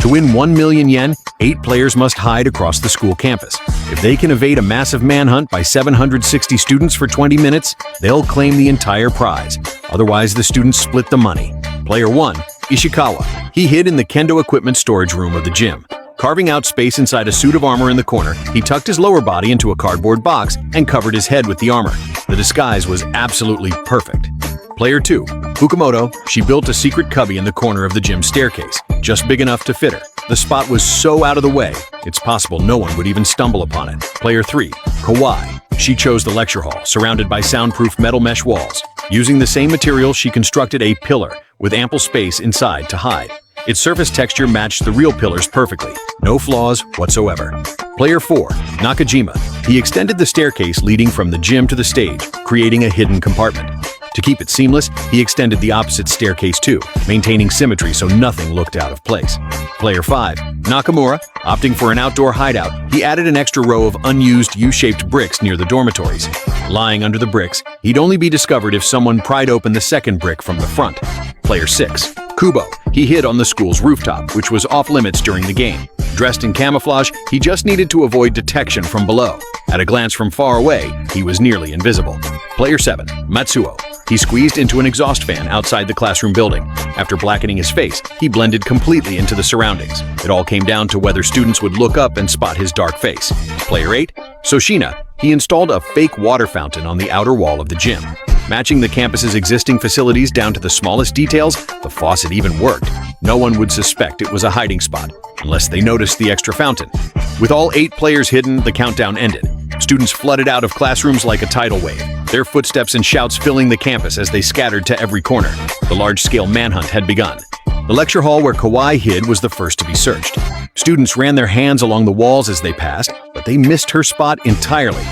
To win 1 million yen, 8 players must hide across the school campus. If they can evade a massive manhunt by 760 students for 20 minutes, they'll claim the entire prize. Otherwise, the students split the money. Player 1, Ishikawa. He hid in the kendo equipment storage room of the gym. Carving out space inside a suit of armor in the corner, he tucked his lower body into a cardboard box and covered his head with the armor. The disguise was absolutely perfect. Player 2, Fukumoto. She built a secret cubby in the corner of the gym staircase, just big enough to fit her. The spot was so out of the way, it's possible no one would even stumble upon it. Player 3, Kawai. She chose the lecture hall, surrounded by soundproof metal mesh walls. Using the same material, she constructed a pillar with ample space inside to hide. Its surface texture matched the real pillars perfectly, no flaws whatsoever. Player 4, Nakajima. He extended the staircase leading from the gym to the stage, creating a hidden compartment. To keep it seamless, he extended the opposite staircase too, maintaining symmetry so nothing looked out of place. Player 5, Nakamura. Opting for an outdoor hideout, he added an extra row of unused U-shaped bricks near the dormitories. Lying under the bricks, he'd only be discovered if someone pried open the second brick from the front. Player 6, Kubo. He hid on the school's rooftop, which was off-limits during the game. Dressed in camouflage, he just needed to avoid detection from below. At a glance from far away, he was nearly invisible. Player 7, Matsuo. He squeezed into an exhaust fan outside the classroom building. After blackening his face, he blended completely into the surroundings. It all came down to whether students would look up and spot his dark face. Player 8, Soshina. He installed a fake water fountain on the outer wall of the gym. Matching the campus's existing facilities down to the smallest details, the faucet even worked. No one would suspect it was a hiding spot, unless they noticed the extra fountain. With all 8 players hidden, the countdown ended. Students flooded out of classrooms like a tidal wave, their footsteps and shouts filling the campus as they scattered to every corner. The large-scale manhunt had begun. The lecture hall where Kawai hid was the first to be searched. Students ran their hands along the walls as they passed, but they missed her spot entirely.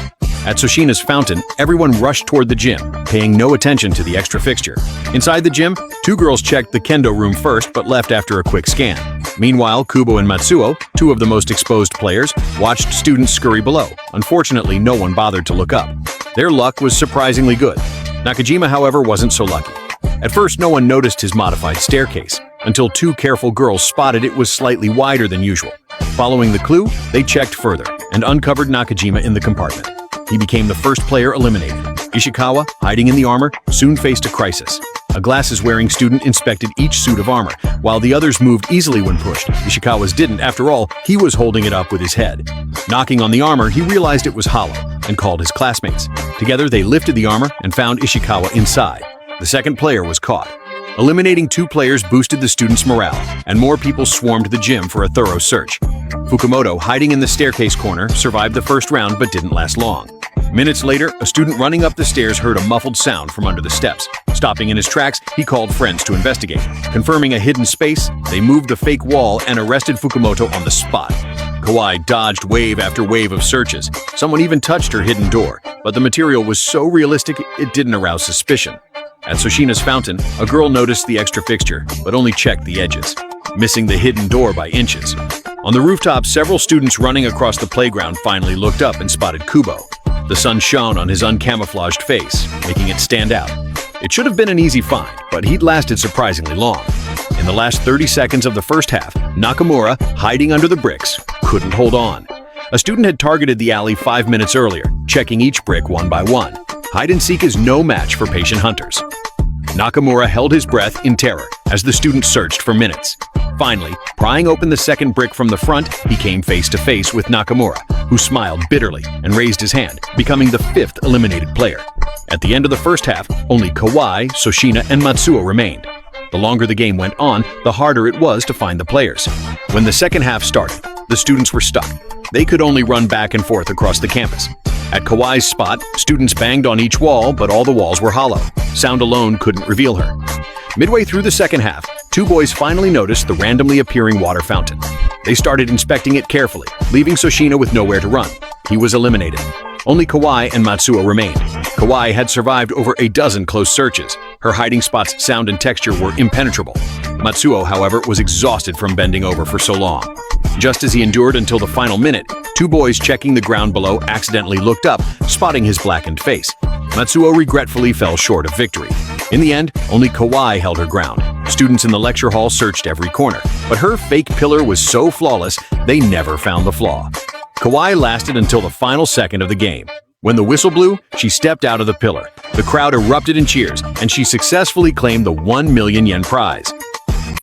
At Soshina's fountain, everyone rushed toward the gym, paying no attention to the extra fixture. Inside the gym, 2 girls checked the kendo room first but left after a quick scan. Meanwhile, Kubo and Matsuo, 2 of the most exposed players, watched students scurry below. Unfortunately, no one bothered to look up. Their luck was surprisingly good. Nakajima, however, wasn't so lucky. At first, no one noticed his modified staircase, until 2 careful girls spotted it was slightly wider than usual. Following the clue, they checked further and uncovered Nakajima in the compartment. He became the first player eliminated. Ishikawa, hiding in the armor, soon faced a crisis. A glasses-wearing student inspected each suit of armor, while the others moved easily when pushed. Ishikawa's didn't. After all, he was holding it up with his head. Knocking on the armor, he realized it was hollow and called his classmates. Together, they lifted the armor and found Ishikawa inside. The second player was caught. Eliminating 2 players boosted the students' morale, and more people swarmed the gym for a thorough search. Fukumoto, hiding in the staircase corner, survived the first round but didn't last long. Minutes later, a student running up the stairs heard a muffled sound from under the steps. Stopping in his tracks, he called friends to investigate. Confirming a hidden space, they moved the fake wall and arrested Fukumoto on the spot. Kawai dodged wave after wave of searches. Someone even touched her hidden door, but the material was so realistic it didn't arouse suspicion. At Soshina's fountain, a girl noticed the extra fixture, but only checked the edges, missing the hidden door by inches. On the rooftop, several students running across the playground finally looked up and spotted Kubo. The sun shone on his uncamouflaged face, making it stand out. It should have been an easy find, but he'd lasted surprisingly long. In the last 30 seconds of the first half, Nakamura, hiding under the bricks, couldn't hold on. A student had targeted the alley 5 minutes earlier, checking each brick one by one. Hide-and-seek is no match for patient hunters. Nakamura held his breath in terror as the student searched for minutes. Finally, prying open the second brick from the front, he came face to face with Nakamura, who smiled bitterly and raised his hand, becoming the 5th eliminated player. At the end of the first half, only Kawai, Soshina, and Matsuo remained. The longer the game went on, the harder it was to find the players. When the second half started, the students were stuck. They could only run back and forth across the campus. At Kawai's spot, students banged on each wall, but all the walls were hollow. Sound alone couldn't reveal her. Midway through the second half, 2 boys finally noticed the randomly appearing water fountain. They started inspecting it carefully, leaving Soshina with nowhere to run. He was eliminated. Only Kawai and Matsuo remained. Kawai had survived over a dozen close searches. Her hiding spot's sound and texture were impenetrable. Matsuo, however, was exhausted from bending over for so long. Just as he endured until the final minute, 2 boys checking the ground below accidentally looked up, spotting his blackened face. Matsuo regretfully fell short of victory. In the end, only Kauai held her ground. Students in the lecture hall searched every corner, but her fake pillar was so flawless, they never found the flaw. Kauai lasted until the final second of the game. When the whistle blew, she stepped out of the pillar. The crowd erupted in cheers, and she successfully claimed the 1 million yen prize.